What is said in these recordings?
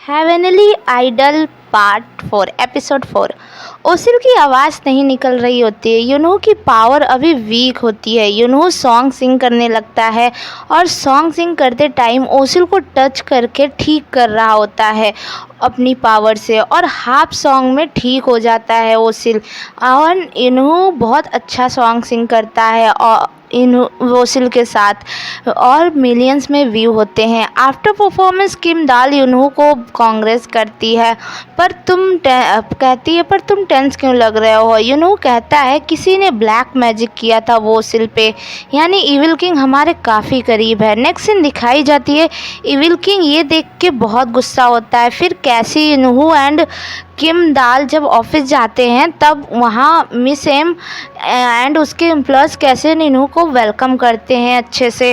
Heavenly idol part 4 episode 4। ओसिल की आवाज़ नहीं निकल रही होती है। यूनू की पावर अभी वीक होती है। यूनू सॉन्ग सिंग करने लगता है और सॉन्ग सिंग करते टाइम ओसिल को टच करके ठीक कर रहा होता है अपनी पावर से, और हाफ सॉन्ग में ठीक हो जाता है ओसिल। और यूनू बहुत अच्छा सॉन्ग सिंग करता है और इन ओसिल के साथ, और मिलियंस में व्यू होते हैं। आफ्टर परफॉर्मेंस किम दाल यूनू को कांग्रेस करती है, पर कहती है पर तुम टेंस क्यों लग रहे हो। यूनू कहता है किसी ने ब्लैक मैजिक किया था वो ओसिल पे, यानी इविल किंग हमारे काफ़ी करीब है। नेक्स्ट सीन दिखाई जाती है। इविल किंग ये देख के बहुत गुस्सा होता है। फिर कैसी यूनू एंड किम दाल जब ऑफिस जाते हैं तब वहाँ मिस एम एंड उसके एम्प्लॉयज़ कैसे नीनू को वेलकम करते हैं अच्छे से।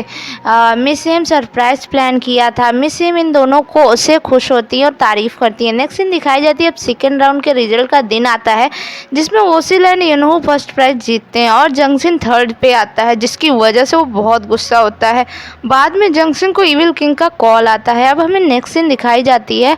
मिस एम सरप्राइज प्लान किया था। मिस एम इन दोनों को से खुश होती है और तारीफ़ करती है। नेक्स्ट सीन दिखाई जाती है। अब सेकेंड राउंड के रिजल्ट का दिन आता है जिसमें ओसिल एंड यूनू फर्स्ट प्राइज जीतते हैं और जंगसिन थर्ड पे आता है, जिसकी वजह से वो बहुत गुस्सा होता है। बाद में जंगसिन को इविल किंग का कॉल आता है। अब हमें नेक्स्ट सीन दिखाई जाती है।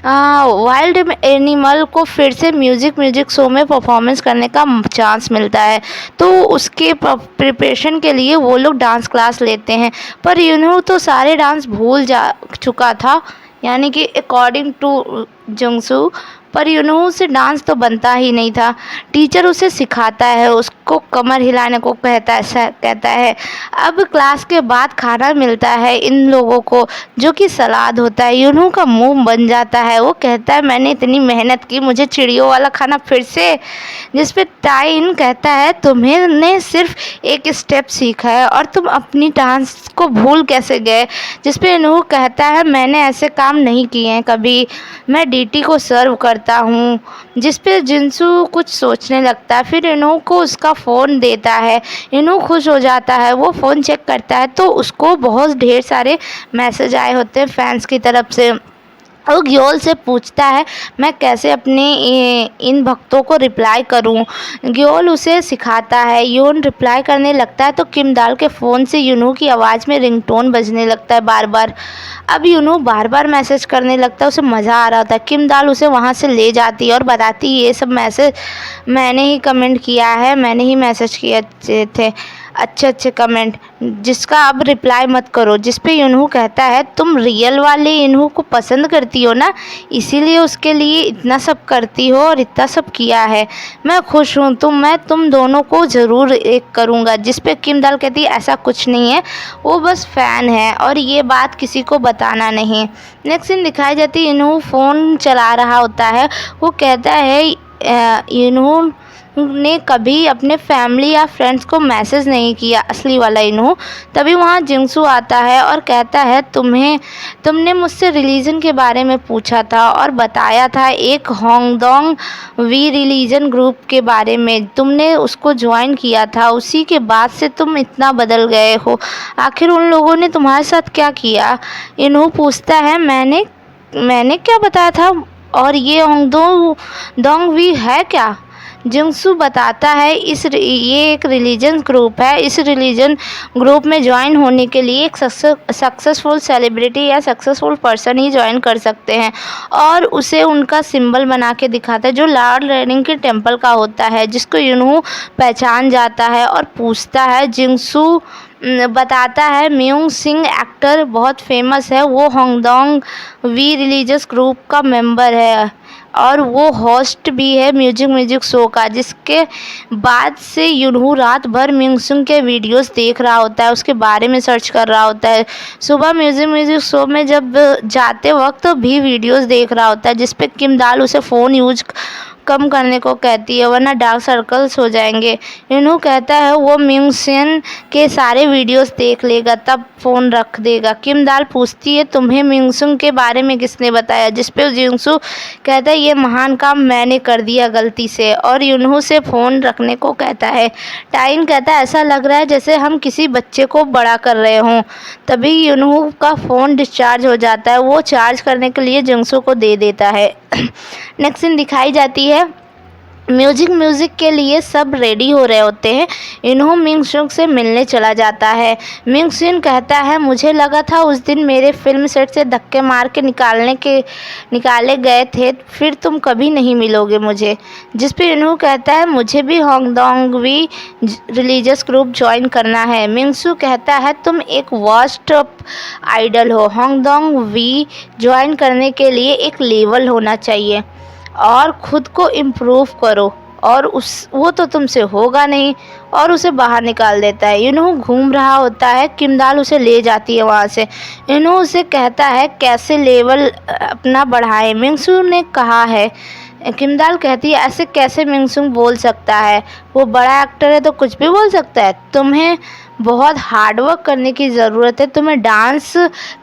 वाइल्ड एनिमल को फिर से म्यूजिक शो में परफॉर्मेंस करने का चांस मिलता है, तो उसके प्रिपरेशन के लिए वो लोग डांस क्लास लेते हैं। पर यूनू तो सारे डांस भूल जा चुका था, यानी कि अकॉर्डिंग टू जंगसू। पर यूनू से डांस तो बनता ही नहीं था। टीचर उसे सिखाता है, उसको कमर हिलाने को कहता है। अब क्लास के बाद खाना मिलता है इन लोगों को, जो कि सलाद होता है। यूनू का मुंह बन जाता है। वो कहता है मैंने इतनी मेहनत की, मुझे चिड़ियों वाला खाना फिर से। जिस पे टाइन कहता है तुम्हें सिर्फ एक स्टेप सीखा है और तुम अपनी डांस को भूल कैसे गए। जिस पे यूनू कहता है मैंने ऐसे काम नहीं किए हैं कभी, मैं डीटी को सर्व करता हूँ। जिस पे जिंसू कुछ सोचने लगता है। फिर यूनू को उसका फ़ोन देता है। यूनू खुश हो जाता है। वो फ़ोन चेक करता है तो उसको बहुत ढेर सारे मैसेज आए होते हैं फैंस की तरफ से। वो ग्योल से पूछता है मैं कैसे अपने इन भक्तों को रिप्लाई करूं। ग्योल उसे सिखाता है। यून रिप्लाई करने लगता है तो किम दाल के फ़ोन से यूनू की आवाज़ में रिंगटोन बजने लगता है बार बार। अब यूनू बार बार मैसेज करने लगता है, उसे मज़ा आ रहा होता है। किम दाल उसे वहाँ से ले जाती है और बताती है ये सब मैसेज मैंने ही कमेंट किया है, मैंने ही मैसेज किए थे अच्छे कमेंट, जिसका अब रिप्लाई मत करो। जिस पे यूनू कहता है तुम रियल वाले यूनू को पसंद करती हो ना, इसीलिए उसके लिए इतना सब करती हो और इतना सब किया है। मैं खुश हूँ, मैं तुम दोनों को ज़रूर एक करूँगा। जिस पे किम दाल कहती है ऐसा कुछ नहीं है, वो बस फ़ैन है और ये बात किसी को बताना नहीं। नेक्स्ट सीन दिखाई जाती है। यूनू फ़ोन चला रहा होता है। वो कहता है यूनू ने कभी अपने फैमिली या फ्रेंड्स को मैसेज नहीं किया, असली वाला यूनू। तभी वहाँ जिंगसू आता है और कहता है तुमने मुझसे रिलीजन के बारे में पूछा था और बताया था एक होंगडोंग वी रिलीजन ग्रुप के बारे में, तुमने उसको ज्वाइन किया था, उसी के बाद से तुम इतना बदल गए हो। आखिर उन लोगों ने तुम्हारे साथ क्या किया। यूनू पूछता है मैंने क्या बताया था, और ये होंगडोंग वी है क्या। जिंगसू बताता है ये एक रिलीजन ग्रुप है। इस रिलीजन ग्रुप में ज्वाइन होने के लिए एक सक्सेसफुल सेलिब्रिटी या सक्सेसफुल पर्सन ही ज्वाइन कर सकते हैं, और उसे उनका सिंबल बना के दिखाता है जो लॉर्ड रेनिंग के टेंपल का होता है, जिसको यूनू पहचान जाता है और पूछता है। जिंगसू बताता है म्यूंग सिंह एक्टर बहुत फेमस है, वो होंगडोंग वी रिलीजियस ग्रुप का मेंबर है और वो होस्ट भी है म्यूजिक शो का। जिसके बाद से यूनू रात भर म्यूजिक के वीडियोस देख रहा होता है, उसके बारे में सर्च कर रहा होता है। सुबह म्यूजिक शो में जब जाते वक्त भी वीडियोस देख रहा होता है, जिस पे किम दाल उसे फ़ोन यूज कम करने को कहती है वरना डार्क सर्कल्स हो जाएंगे। यूनू कहता है वो म्यूजियन के सारे वीडियोस देख लेगा तब फ़ोन रख देगा। किम दाल पूछती है तुम्हें म्यूजियम के बारे में किसने बताया। जिस पे जिंगसू कहता है ये महान काम मैंने कर दिया गलती से, और यूनू से फ़ोन रखने को कहता है। टाइन कहता है ऐसा लग रहा है जैसे हम किसी बच्चे को बड़ा कर रहे हों। तभी यूनू का फ़ोन डिस्चार्ज हो जाता है। वो चार्ज करने के लिए जिंगसू को दे देता है। नेक्स्ट सीन दिखाई जाती है। म्यूजिक के लिए सब रेडी हो रहे होते हैं। इन्हों मिंग सुन से मिलने चला जाता है। मिंग सुन कहता है, मुझे लगा था उस दिन मेरे फिल्म सेट से धक्के मार के निकाले गए थे, फिर तुम कभी नहीं मिलोगे मुझे। जिस पे इन्हों कहता है, मुझे भी होंगडोंगवी रिलीजियस ग्रुप ज्वाइन करना है। मिंग सू कहता है, तुम एक वर्स्ट आइडल हो। होंगडोंगवी ज्वाइन करने के लिए एक लेवल होना चाहिए और ख़ुद को इम्प्रूव करो, और वो तो तुमसे होगा नहीं, और उसे बाहर निकाल देता है। इन्हों घूम रहा होता है, किम दाल उसे ले जाती है वहाँ से। इन्हों उसे कहता है कैसे लेवल अपना बढ़ाए। मिंग सू ने कहा है, किम दाल कहती है, ऐसे कैसे मिंग सू बोल सकता है, वो बड़ा एक्टर है तो कुछ भी बोल सकता है। तुम्हें बहुत हार्डवर्क करने की ज़रूरत है, तुम्हें डांस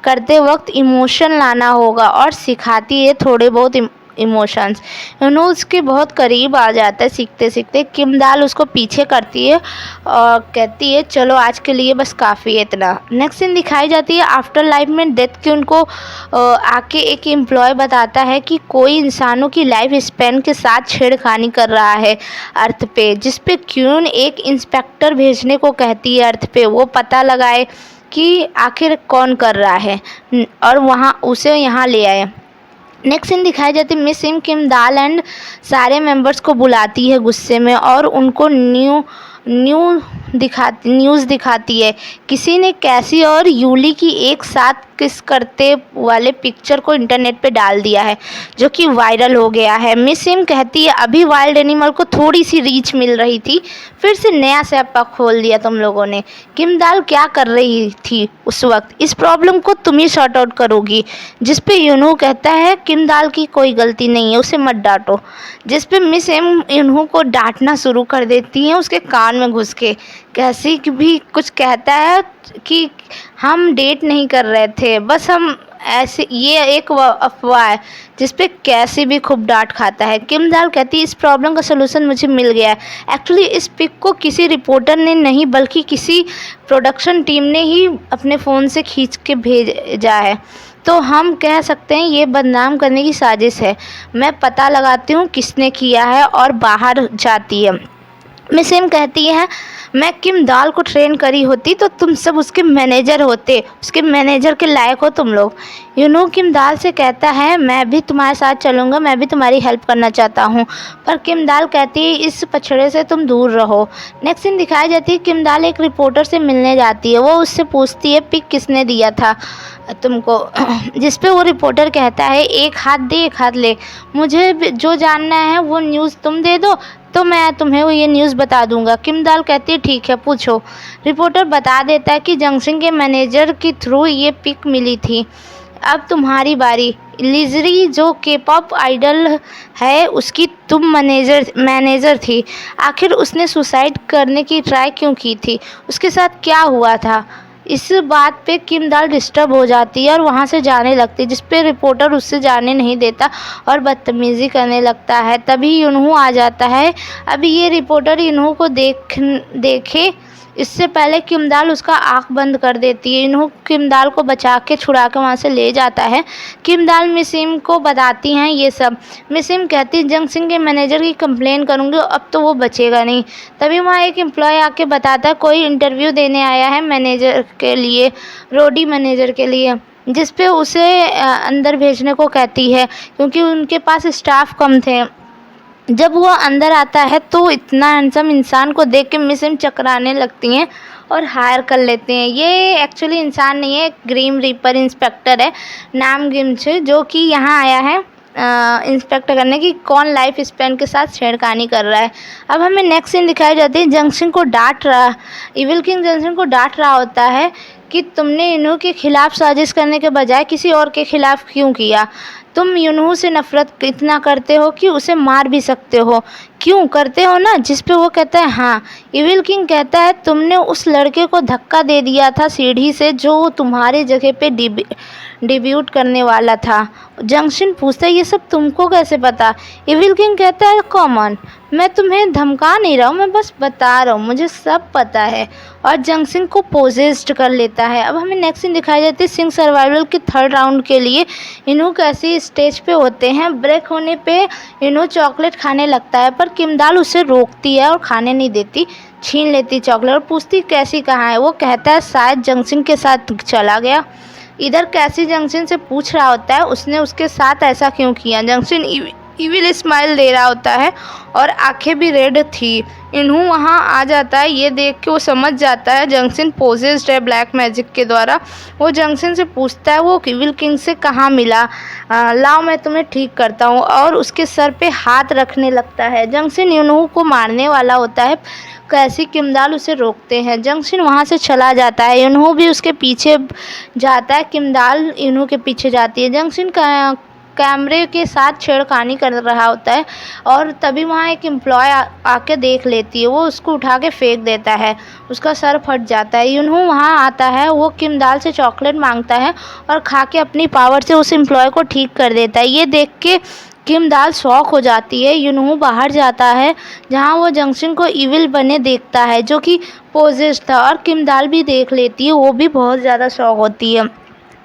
करते वक्त इमोशन लाना होगा, और सिखाती है थोड़े बहुत इमोशंस। उन्होंने उसके बहुत करीब आ जाता है सीखते सीखते। किम दाल उसको पीछे करती है और कहती है, चलो आज के लिए बस काफ़ी है इतना। नेक्स्ट सीन दिखाई जाती है आफ्टर लाइफ में डेथ की। उनको आके एक एम्प्लॉय बताता है कि कोई इंसानों की लाइफ स्पैन के साथ छेड़खानी कर रहा है अर्थ पे, जिस पे क्यून एक इंस्पेक्टर भेजने को कहती है अर्थ पे, वो पता लगाए कि आखिर कौन कर रहा है और वहाँ उसे यहाँ ले आए। नेक्स्ट सीन दिखाई जाती है miss SIM Kim dal and सारे मेंबर्स को बुलाती है गुस्से में, और उनको न्यूज़ दिखाती है। किसी ने कैसी और यूली की एक साथ किस करते वाले पिक्चर को इंटरनेट पे डाल दिया है, जो कि वायरल हो गया है। मिस सिम कहती है, अभी वाइल्ड एनिमल को थोड़ी सी रीच मिल रही थी, फिर से नया स्यापा खोल दिया तुम लोगों ने। किम दाल क्या कर रही थी उस वक्त, इस प्रॉब्लम को तुम ही सॉर्ट आउट करोगी। जिस पे यूनू कहता है, किम दाल की कोई गलती नहीं है, उसे मत डांटो। जिस पे मिस एम यूनू को डांटना शुरू कर देती हैं उसके कान में घुस के। कैसी भी कुछ कहता है कि हम डेट नहीं कर रहे थे, बस हम ऐसे, ये एक अफवाह है। जिस पे कैसी भी खूब डांट खाता है। किम दाल कहती है, इस प्रॉब्लम का सलूशन मुझे मिल गया है। एक्चुअली इस पिक को किसी रिपोर्टर ने नहीं, बल्कि किसी प्रोडक्शन टीम ने ही अपने फ़ोन से खींच के भेजा है, तो हम कह सकते हैं ये बदनाम करने की साजिश है। मैं पता लगाती हूँ किसने किया है, और बाहर जाती है। मिस एम कहती है, मैं किम दाल को ट्रेन करी होती तो तुम सब उसके मैनेजर होते, उसके मैनेजर के लायक हो तुम लोग। किम दाल से कहता है, मैं भी तुम्हारे साथ चलूँगा, मैं भी तुम्हारी हेल्प करना चाहता हूँ, पर किम दाल कहती है, इस पछड़े से तुम दूर रहो। नेक्स्ट सीन दिखाई जाती है, किम दाल एक रिपोर्टर से मिलने जाती है। वो उससे पूछती है, पिक किसने दिया था तुमको। जिस पे वो रिपोर्टर कहता है, एक हाथ दे एक हाथ ले, मुझे जो जानना है वो न्यूज़ तुम दे दो तो मैं तुम्हें वो ये न्यूज़ बता दूंगा। किम दाल कहती है, ठीक है पूछो। रिपोर्टर बता देता है कि जंगसिंग के मैनेजर के थ्रू ये पिक मिली थी। अब तुम्हारी बारी। लिजरी जो के पॉप आइडल है, उसकी तुम मैनेजर थी। आखिर उसने सुसाइड करने की ट्राई क्यों की थी, उसके साथ क्या हुआ था। इस बात पे किम दाल डिस्टर्ब हो जाती है और वहाँ से जाने लगती है, जिस पे रिपोर्टर उससे जाने नहीं देता और बदतमीज़ी करने लगता है। तभी यूनहू आ जाता है। अभी ये रिपोर्टर यूनहू को देखे इससे पहले किम दाल उसका आँख बंद कर देती है। यूनहू किम दाल को बचा के छुड़ा के वहाँ से ले जाता है। किम दाल मिसिम को बताती हैं ये सब। मिसिम कहती है, जंग सिंह के मैनेजर की कंप्लेन करूँगी, अब तो वो बचेगा नहीं। तभी वहाँ एक एम्प्लॉय आके बताता है, कोई इंटरव्यू देने आया है मैनेजर के लिए, रोडी मैनेजर के लिए, जिस पे उसे अंदर भेजने को कहती है क्योंकि उनके पास स्टाफ कम थे। जब वो अंदर आता है तो इतना हैंडसम इंसान को देख के मिसिम चकराने लगती हैं और हायर कर लेते हैं। ये एक्चुअली इंसान नहीं है, ग्रीम रीपर इंस्पेक्टर है नाम गिम्छे, जो कि यहाँ आया है इंस्पेक्टर करने की कौन लाइफ स्पैन के साथ छेड़खानी कर रहा है। अब हमें नेक्स्ट सीन दिखाई जाती है, जंगसिंग को डांट रहा, इविल किंग जंगसिंग को डांट रहा होता है कि तुमने इन्हों के खिलाफ साजिश करने के बजाय किसी और के खिलाफ क्यों किया। तुम यूनहू से नफ़रत इतना करते हो कि उसे मार भी सकते हो, क्यों करते हो ना। जिस पे वो कहता है हाँ। इविल किंग कहता है, तुमने उस लड़के को धक्का दे दिया था सीढ़ी से जो तुम्हारे जगह पे डिब्यूट करने वाला था। जंक्शन पूछता है, ये सब तुमको कैसे पता। इविल किंग कहता है, कॉमन, मैं तुम्हें धमका नहीं रहा हूँ, मैं बस बता रहा हूँ, मुझे सब पता है। और जंगसिंग को पोजेस्ड कर लेता है। अब हमें नेक्स्ट सीन दिखाई जाती है, सिंह सर्वाइवल के थर्ड राउंड के लिए इन्हों कैसे स्टेज पे होते हैं। ब्रेक होने पे इन्हों चॉकलेट खाने लगता है, पर किम दाल उसे रोकती है और खाने नहीं देती, छीन लेती चॉकलेट और पूछती कैसी कहाँ है। वो कहता है शायद जंगसिन के साथ चला गया। इधर कैसी जंगसिन से पूछ रहा होता है उसने उसके साथ ऐसा क्यों किया। जंगसिन इविल स्माइल दे रहा होता है और आंखें भी रेड थी। इन्हू वहाँ आ जाता है। ये देख के वो समझ जाता है जंगसिन पोजेस्ड है ब्लैक मैजिक के द्वारा। वो जंगसिन से पूछता है वो इविल किंग से कहाँ मिला, लाओ मैं तुम्हें ठीक करता हूँ, और उसके सर पे हाथ रखने लगता है। जंगसिन इन्हू को मारने वाला होता है, कैसी किमदाल उसे रोकते हैं। जंगसिन वहाँ से चला जाता है, इन्हू भी उसके पीछे जाता है। किमदाल इन्हू के पीछे जाती है। जंगसिन कैमरे के साथ छेड़खानी कर रहा होता है और तभी वहाँ एक एम्प्लॉय आके देख लेती है। वो उसको उठा के फेंक देता है, उसका सर फट जाता है। यूनहू वहाँ आता है, वो किमदाल से चॉकलेट मांगता है और खा के अपनी पावर से उस एम्प्लॉय को ठीक कर देता है। ये देख के किमदाल शॉक हो जाती है। यूनहू बाहर जाता है जहाँ वो जंगसिन को इविल बने देखता है जो कि पोजेस्ड था, और किमदाल भी देख लेती है, वो भी बहुत ज़्यादा शॉक होती है।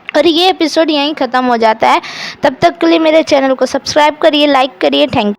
और ये एपिसोड यहीं ख़त्म हो जाता है। तब तक के लिए मेरे चैनल को सब्सक्राइब करिए, लाइक करिए। Thank you.